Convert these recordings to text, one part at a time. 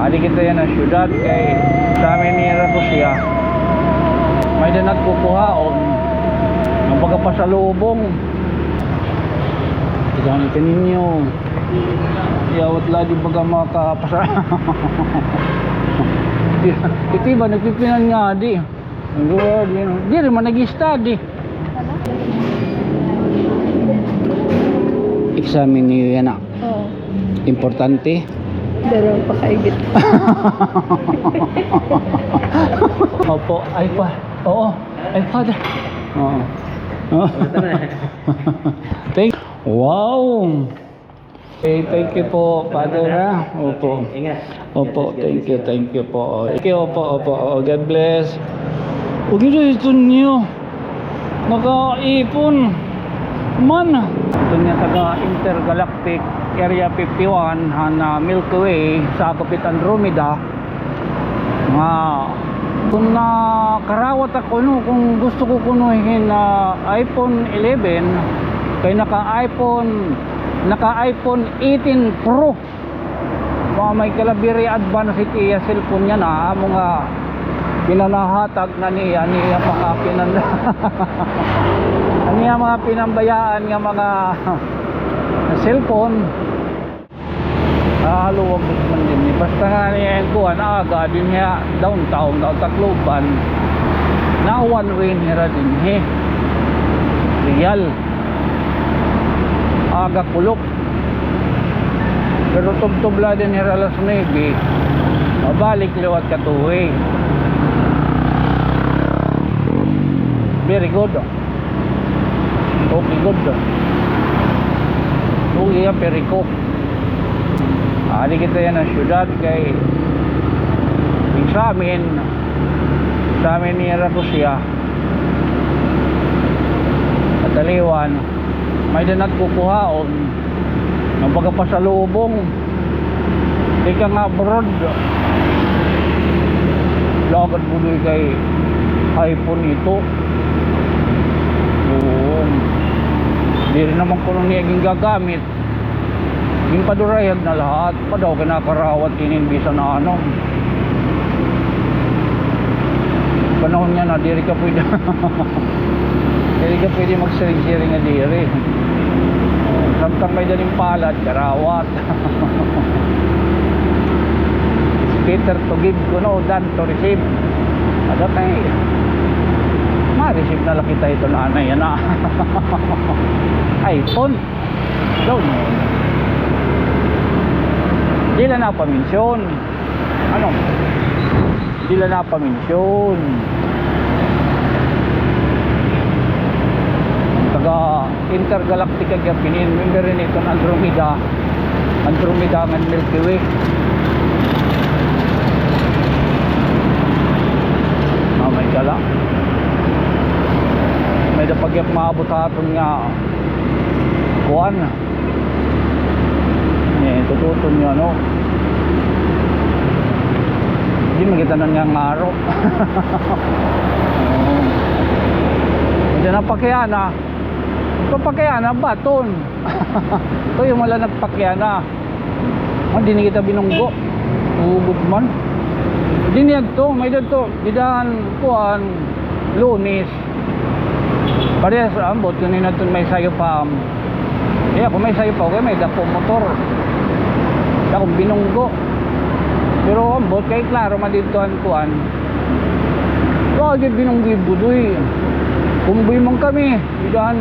Ali kita yan ang syudad kay sa amin ni Rakusya. May na nagkukuhaon ng pagkapasalubong. Tignan ninyo. Iyawat lagi baga makapasa. Ito ba nagpipinan nga di. Di rin man nag-study. Examen niyo yan ah. Oo. Importante. Dalawang pakaigit. Opo, iPad. Oo, iPad. Oo. Wow. Okay, thank you po, Father ha. Opo. Opo, thank you po. Thank you, opo. God bless. Huwag ito niyo. Nakaipon. Man. Ito niya taga Intergalactic Area 51 na Milky Way sa kapit Andromeda. Nga kung nakarawat ako no, kung gusto ko kunuhin na iPhone 11 kay naka iPhone 18 Pro. May kalabiri advanced iya cellphone niya na mga pinanahatag na niya mga niya mga pinambayaan nga mga cellphone. Haluwag man din basta nga niya yung kuhan aga din niya downtown na Tacloban na one way nira din real aga kulok pero tubtubla din nira alas 9 mabalik liwat ka two way. Very good. Okay, good. Okay, periko. Ali kita yan ang syudad kay sa amin ni Rakusya at Aliwan may na nagkukuhaon ng pagkapasalubong di ka nga abroad lagad budoy kay iPhone ito. Hindi rin naman ko nung niyaging gagamit yung padurayag na lahat pa daw kinakarawat ininbisa na ano panahon niya na diri ka pwede magsiring-siring na diri samtang may daling palad karawat. It's better to give than to receive. Ada tayo ma-receive na lang kita ito na anay yan na iPhone doon di lang napaminsyon ano di lang napaminsyon taga Intergalactica Gapinin member rin ito ng Andromeda ng Milky Way. May gala may dapagyap maabot haton nga kuwan tututon nyo ano hindi magitanan nga ngaro. Hindi na pakyana ito pakyana baton ito yung wala nagpakyana hindi na kita binunggo ugod man hindi niya ito may dito didahan kuwan Lunis parehas ambot yun natin may sayo pa kung may sayo pa okay may dapo motor akong binunggo pero ambot kay klaro maditoan kuan kaya binunggo budoy kumboy man kami diyan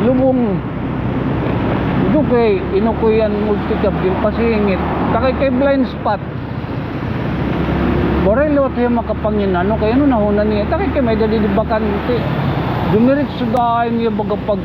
lubong ito kay inukuyan multicab yung pasingit takay kay blind spot Borel lot yung makapangin ano kaya ano nahunan niya takay kay may dalilibakante dumirit sa dahil niya bagapag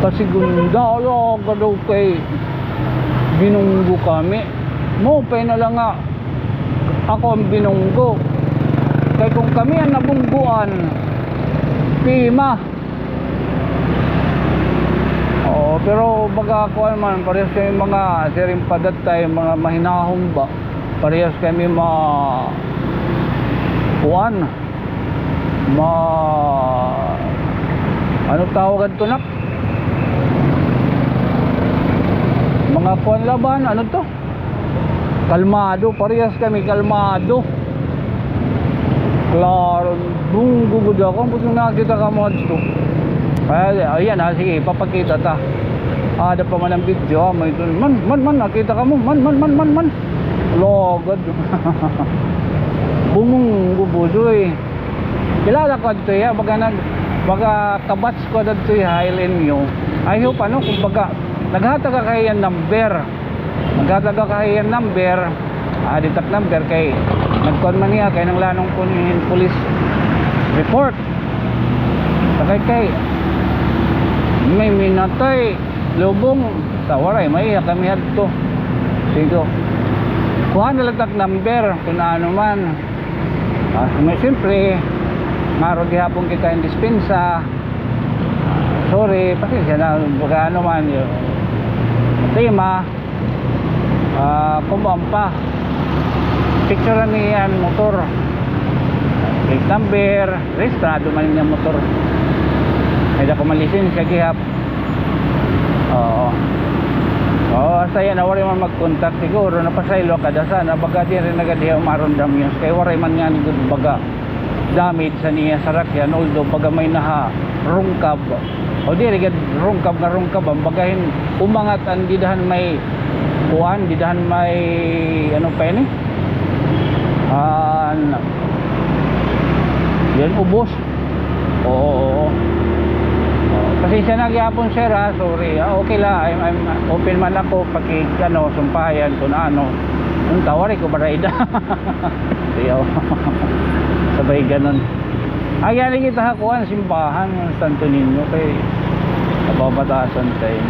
kasi gunda daw kay binunggo kami mo pa na lang nga ako ang binunggo kaya kung kami ang nabungguan pima pero baga ako naman parehas kami mga siring padat tayo mga mahinahong ba parehas kami kuan ano tawagan to nak mga kuan laban ano to Kalmado, parehas kami kalmado. Klaro, gugod ako. Buti nakita ka mo dito. Ayan ha, sige, papakita ta. Ada pa man ang video, may ito. Man, nakita ka mo. Man. Logod. Bumong gubudoy. Kilala ko dito ya, baga kabats ko dito ya, Highland nyo. I hope ano, kung baga, naghatag ka kayo yung number. Ditak number kay nagkuhan man niya kay nang lanong kunin police report. Kay may minatay lubong sa waray may kami hadto. Sigo. Kuha na lang number kung ano man. May siyempre maro gihapon kita yung dispensa. Sorry, pasensya na baga ano man yung tema. Kumampa picture niyan motor plate number registrado man niya motor ay da ko malisin siya gihap. Oo saya na wari man mag-contact siguro napasaylo kada sana baga di rin nagadiha marundam yun kaya wari man nga ni baga damage sa niya sa rakyan although baga may naha rungkab o di rin rungkab ang bagahin umangat ang didahan may kuhan, didahan may ano pa yun yan ubos. Oo. Kasi siya nagyapon sir ha, sorry okay la, I'm open man ako paki ano, sumpayan kung ano ang tawari ko barayda. Siyaw. Sabay ganon yan kita hakuan simbahan ng Santo Niño kay nababatasan tayo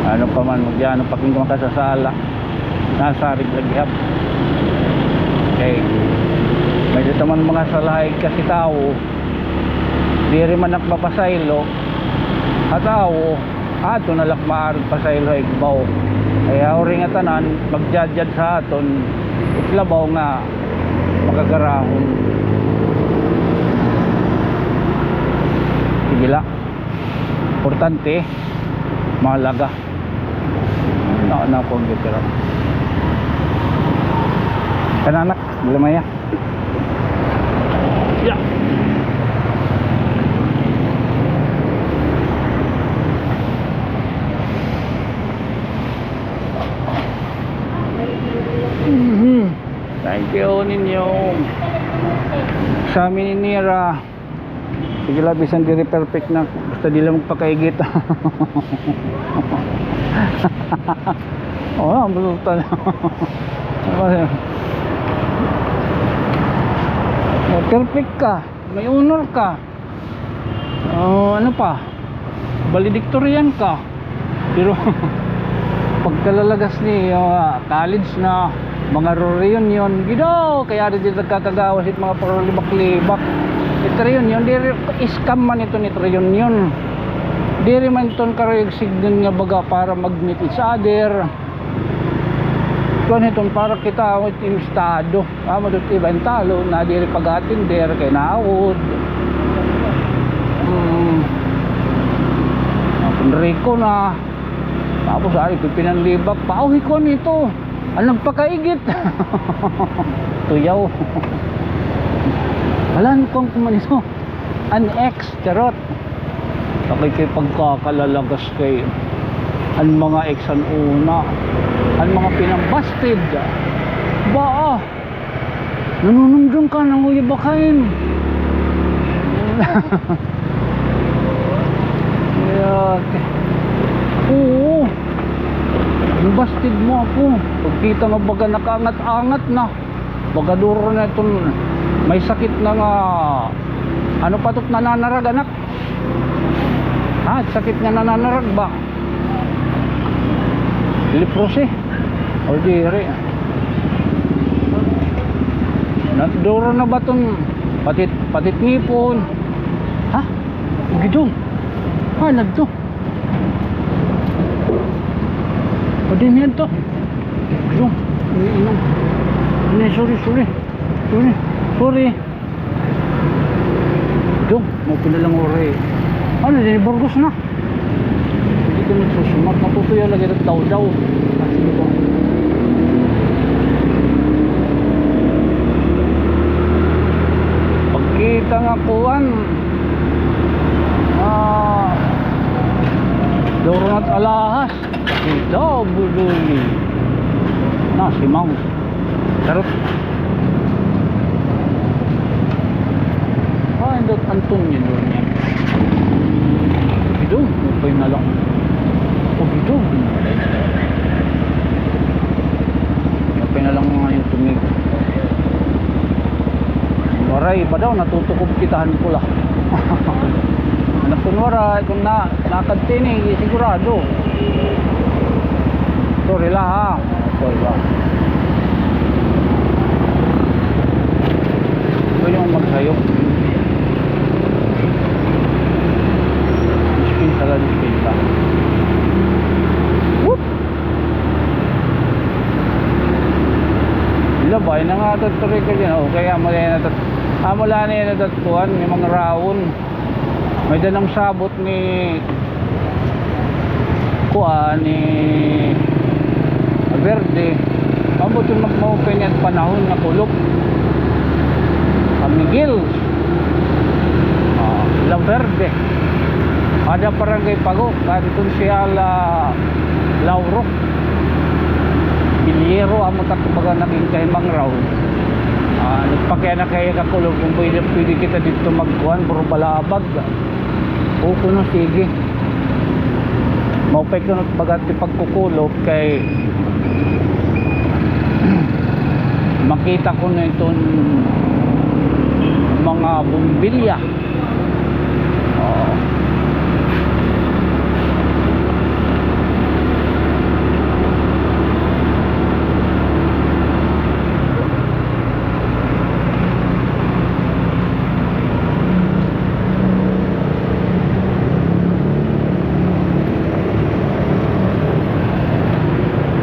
ano pa man magyano paking makasasala nasarig laghap okay may dito man mga salahay kasi tao di rin man nakmapasaylo at tao ato nalak maarag pasaylo ay baw kaya ori nga tanan magjadjad sa aton itlabaw nga magagarahon sigila importante mahalaga na po ang gitira kananak lamaya ya thank you ninyo sa amin ni Nira. Sige lang, bisan diri perfect na basta di lang magpakaigit. Ang bulutan. Perfect ka, may honor ka. Ano pa, valedictorian ka. Pero pagkalalagas ni college na mga reunion gidaw kaya rin dito nagkakagawas it mga parolibak-libak ito reunion di rin scam man ito nito reunion di rin man ito karayag signan nga baga para mag-meet each other ito nito para kita yung estado madot iba yung talo na di rin pag-atinder kay naawod Enrico na tapos ay pinanlibak pauhi ko nito ang nagpakaigit tuyaw alam kong kumanito an ex charot sakay kay pagkakalalagas kay ang mga ex an una ang mga pinambasted ba nanunumdum ka ng uyabakain oo basted mo ako pagkita nga baga nakaangat-angat na baga duro na itong may sakit na nga ano pa ito't nananarag anak sakit nga nananarag ba leprosy o diri duro na ba itong patit ngipon gidong nagto o din yan to gidong iniinom sorry gidong mau pinalang ori ano din Burgos na hindi ko nagsusumat natutuyo lagi ng daw sige po at alahas. Ito, buduli. Na, si Mouse. Charot. Indot Antonio doon yan. Bidong, upay na lang. O bidong. Upay na lang mga yung tumig. Waray ba daw, natutukob kitahan ko lang. Anak ko waray, kung nakadtinig, sigurado. Sorry lah ha. Sorry lah. Pwede mong magsayok. Dispensa. Whoop! Labay na nga tutuloy ko dyan. O kaya mula na yan natatuan. May mga raon. May danang sabot ni Verde. Ambot yung mag-open yan panahon na kulop. Miguel. La Verde. Ada barangay Pago, kanton siya Lauro. Biliero amo ta kumbaga naging kay Mangraw. Nagpakya na kay kakulog kung pwede kita dito magkuhan puro balabag. O kuno sige. Maupay ko bagati pagkukulog kay makita ko na itong mga bumbilya.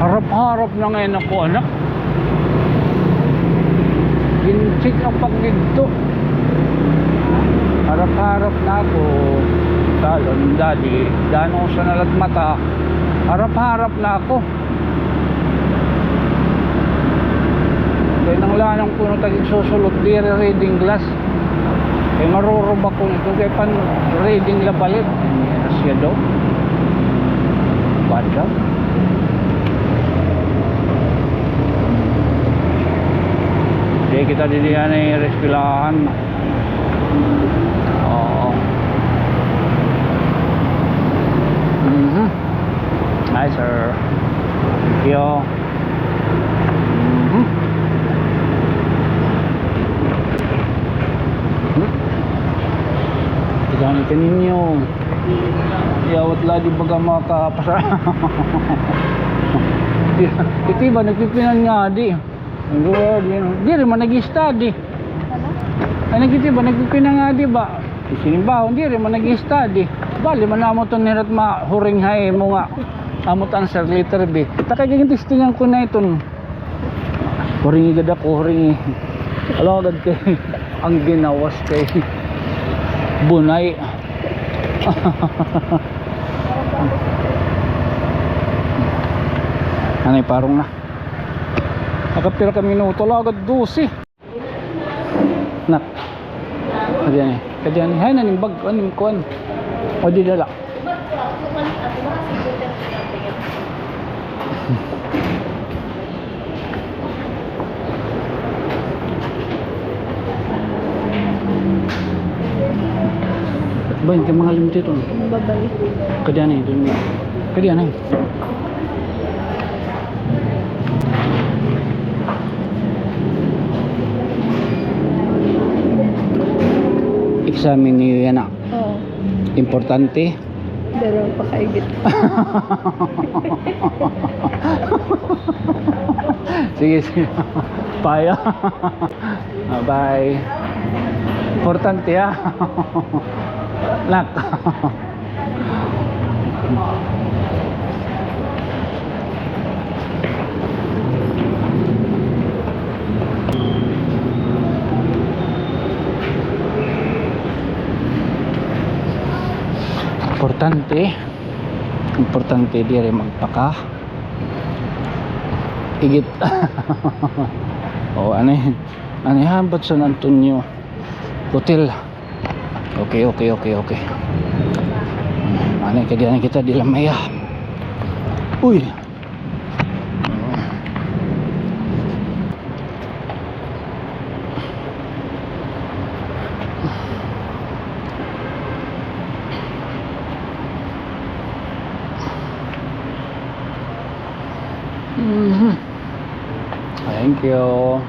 Harap-harap na ngayon ako anak. Ginchik ang pagdito. Harap-harap na ako. Talon, daddy. Dano sa nalagmata. Harap-harap na ako. Kaya nang lanang puno taging susulot di reading glass. Kaya marurubak ko nito. Kaya pan reading labalit. Siya daw. Bad daw. Jadi kita di diyan ay respilahan. Hi sir. Thank you. Jangan ikan ninyo. Yawat lagi baga makapasa. Ito iba nagpipinan nga di. Di rin man nag-study. Ay nagkitiba nagpipinan nga di ba? Isinimbaho di rin man nag-study. Bali man amo to nirat mahuring hay mo nga. Amot answer letter B. Takay testingan ko na iton. Huringi gad ako, huringi. Alam agad kay ang ginawas kay Bunay. Anay parong na. Nakapira ka minuto lang agad 12. Nak. Kadyan eh. Kadyan eh. Hay naning bag. Aning kuan. O di dala. Bain ka mga limit ito. Babalik. Kadyan eh. Kadyan eh. Examen niyo yan ah. Oo. Importante. Pero pakaigit. Sige, sige. Paya. Bye. Importante ah. Nak. Importante dire magpaka igit. Oh ano hambot San Antonio Hotel. Okay. Ano kaya kita di Lamaya. Uy. Thank you.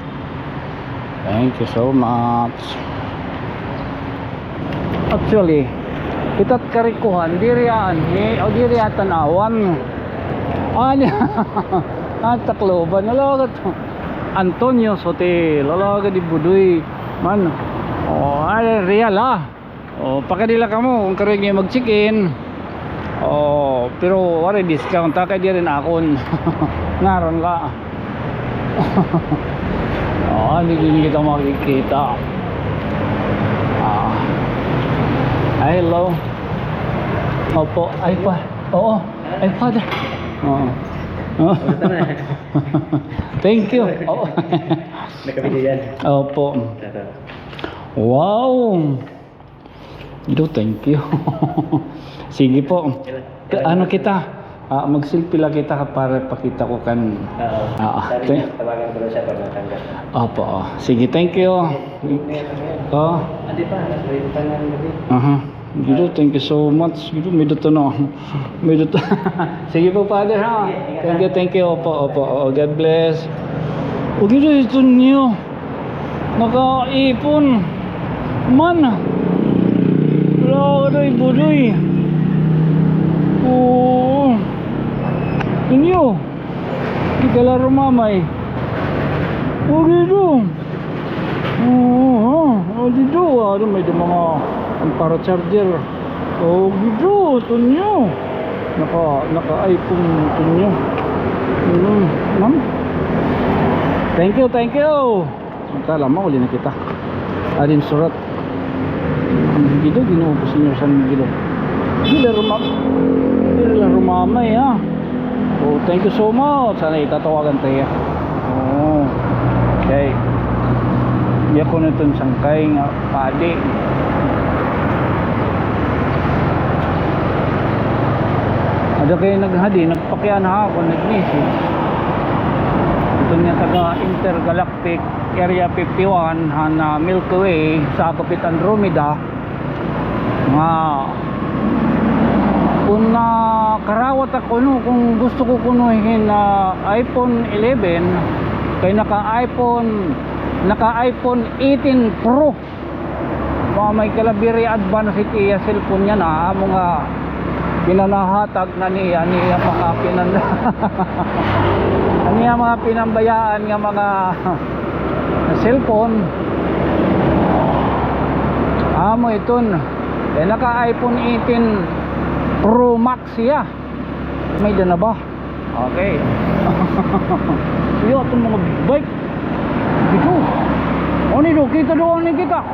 Thank you so much. Actually, itat karikuhan dirian o diriya tanawan. Ani at Tacloban nalagat Antonio's Hotel nalagat di Budoy man. Oh, ay real Oh, pakadila kamo kung karoy nga mag-check-in. Oh, pero wala discount ta kay di rin akon. Ngaron ka. Oh, hindi kita makikita. Hello. Opo, ay pa. Oo, ay pa. Oo. Oh. Thank you. Oo. Nakabili yan. Opo. Wow. Ito, thank you. Sige po. Ano kita? Mag-selfie lang kita para pakita ko kan. Sabi niya, tawagan ko lang siya pag natanggap. Opo. Sige, thank you. Oh. Adi pa, nasa pa nga gabi. Gitu, thank you so much. Gitu, may dito na. May dito. Sige po, Father, ha? Thank you. Opo. Oh, God bless. O, gitu, ito niyo. Nakaipon. Man. Wala ka na ibudoy. Oo. Inyo. Di ka laro mamay. O, gitu. Oo, dito. May mga para charger. Oh, gitu, tunyo. Naka-iPhone tunyo. Ma'am. Thank you. Kala mo uli na kita. Adin surat. Gitu ginuubos niyo sa gilo. Dila rumamay ha. Oh, thank you so much. Sana itatawagan tayo. Oh. Okay. Di ako na itong sangkay nga padi. Ada kayo naghadi, nagpakyan ha ako, nag-message. Ito niya taga Intergalactic Area 51 na Milky Way sa Kapit Andromeda. Nga kung karawat ako no, kung gusto ko kunuhin na iPhone 11 kay naka iPhone 18 Pro. May kalabiri advance iya cellphone niya na mga pinanahatag na niya mga mga pinambayaan nga mga cellphone. Amo iton naka iPhone 18 Pro Max siya. May dana ba? Okay. Iyo itong mga bike dito. Oni do kita doon ni kita.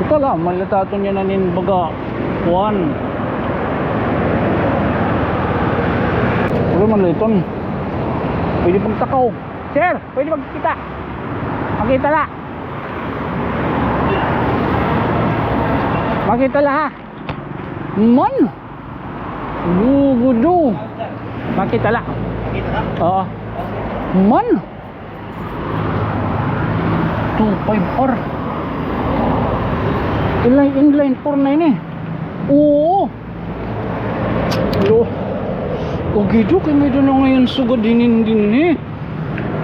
Kita lang malataton niya na nin baga kuan. Ulo man liton. Pwede pagtakaw. Sir, pwede magkita. Makita la. Makita la ha. Man. Gugudo. Makita la. Makita ka? Oo. Man. 2.5R. Inline 4 na ini. Oo. Hello. O gitu kay may doon ngayon sugod din eh.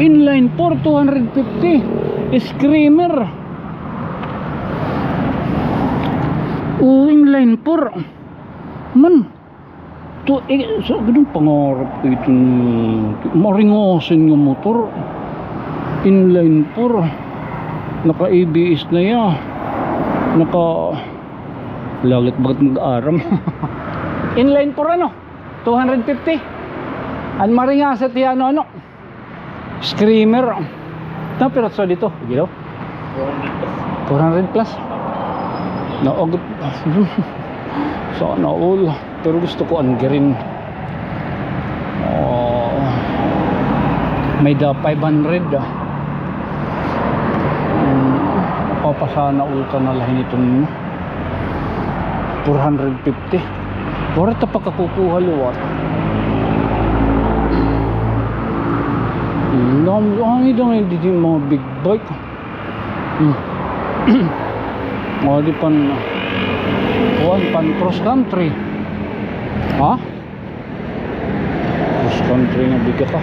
Inline 4 250 Screamer. O inline 4 man to so ganun pangarap ko itong maringosin yung motor. Inline 4 naka ABS na ya, naka lagit bagat mag-aram. Inline 4 ano 250 an maringasat yan ano Screamer na pero so dito gilo 400 plus naogot sana all pero gusto ko ang green. Oh, may da 500 papasana all ka na lahin itong 450. Wala ta pa kakukuha luwat. May daw hindi din mga big bike. O di pan cross country. Ha? Cross country nga biga ka.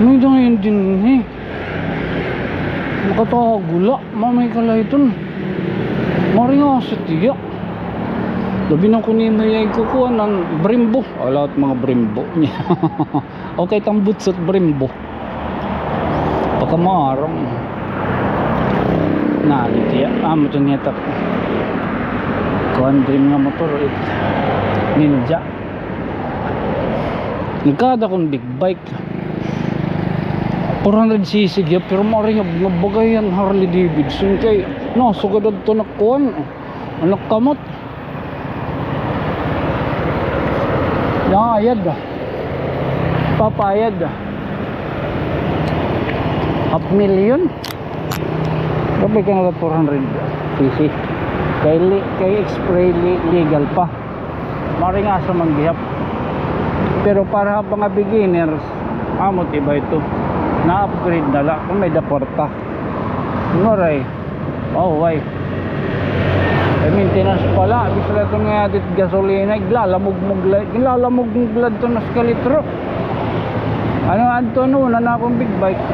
May daw hindi din eh. Makatagula, mamay kalay ito. Mari nga sa tiyak. Labi na ko ni may kukuha ng Brembo. Lahat mga Brembo niya. Okay, tambut sa Brembo. Pagkamarang. Dito ya. Ito niya tak. Kuhan dream nga motor. Ninja. Nagkada kong big bike. 400cc ya, pero mari nga bagayan Harley Davidson kay no sugadad to nakuan anak kamot ayad papayad 500,000 kapag ka nga 400cc kay express legal pa mari nga sa manggihap pero para mga beginners amot iba ito na-upgrade na lang kung may daporta nuray why maintenance pala bisa na ito nga atit gasolina glalamog glad ito na skalitro ano anto na akong big bike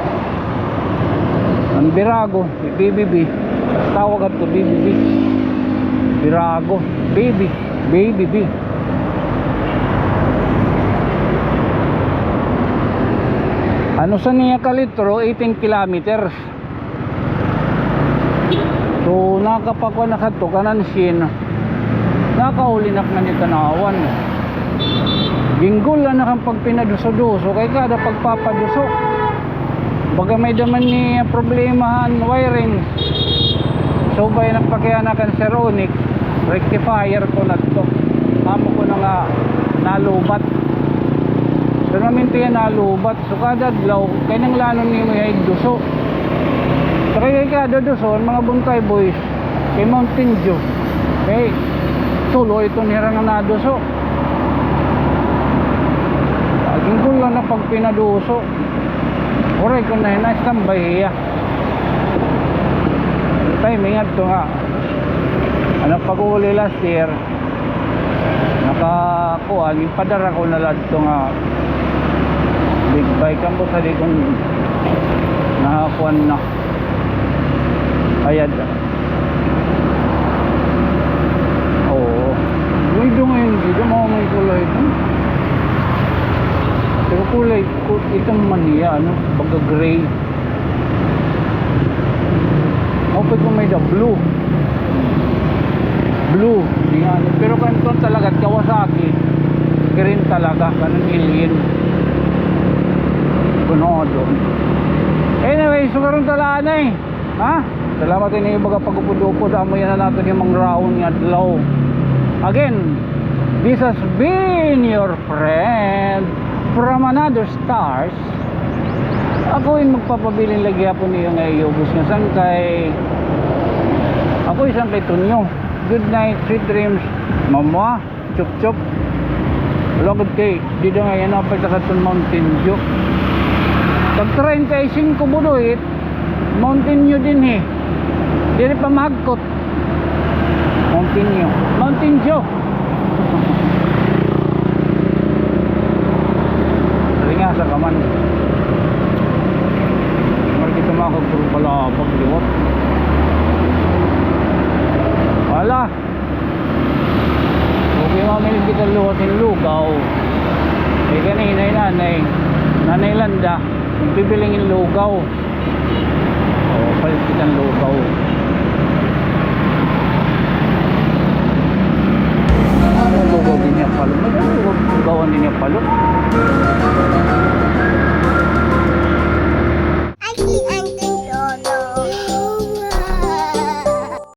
ang Birago BBB tawag ito BBB Birago BBB ano sa niya kalitro 18 kilometers so nakapakwa na kato kanan sin nakauli na ni tanawan ginggol na nakang pagpinaduso-duso kay kada pagpapaduso baga may daman ni problemahan wiring so bay nagpakianakan sa Ronic rectifier ko na to amo ko na nga nalubat so namin tiyan nalubat so kada adlaw kay nang lanon ni may duso so kay kada duso mga buntay boys kay Mountain Dew kay tulo ito nira nga naduso aging gulo na pag pinaduso oray ko na yun standby hiya timing at ito nga ano pag-uli last year nakakuha yung padara ko na lahat ito nga big bike ang busa di kong nakakuhan na ayad oo may ngayon dito mga may kulay ito pero kulay itong maniya ano baga gray okay kung may the blue di nga pero kanton talaga Kawasaki green talaga kanang alien kuno doon anyway so karon talaan eh ha salamat ini baga pagupod-upod amo yan na natin yung mga round nga adlaw again this has been your friend from another stars ako yung magpapabiling lagi po niyo nga iubos nga sang kay ako isang kay Tunyo good night sweet dreams mama chup chup logod kay dito nga yan apay sa katon Mountain Dew pag 35 budoit Mountain Dew din eh dili pa magkot Mountain Dew nga sa kaman marami tumakag puro pala pagliwat wala okay mamilin kita luwatin lugaw eh kanina yung nanay Landa bibilingin lugaw palit kitang lugaw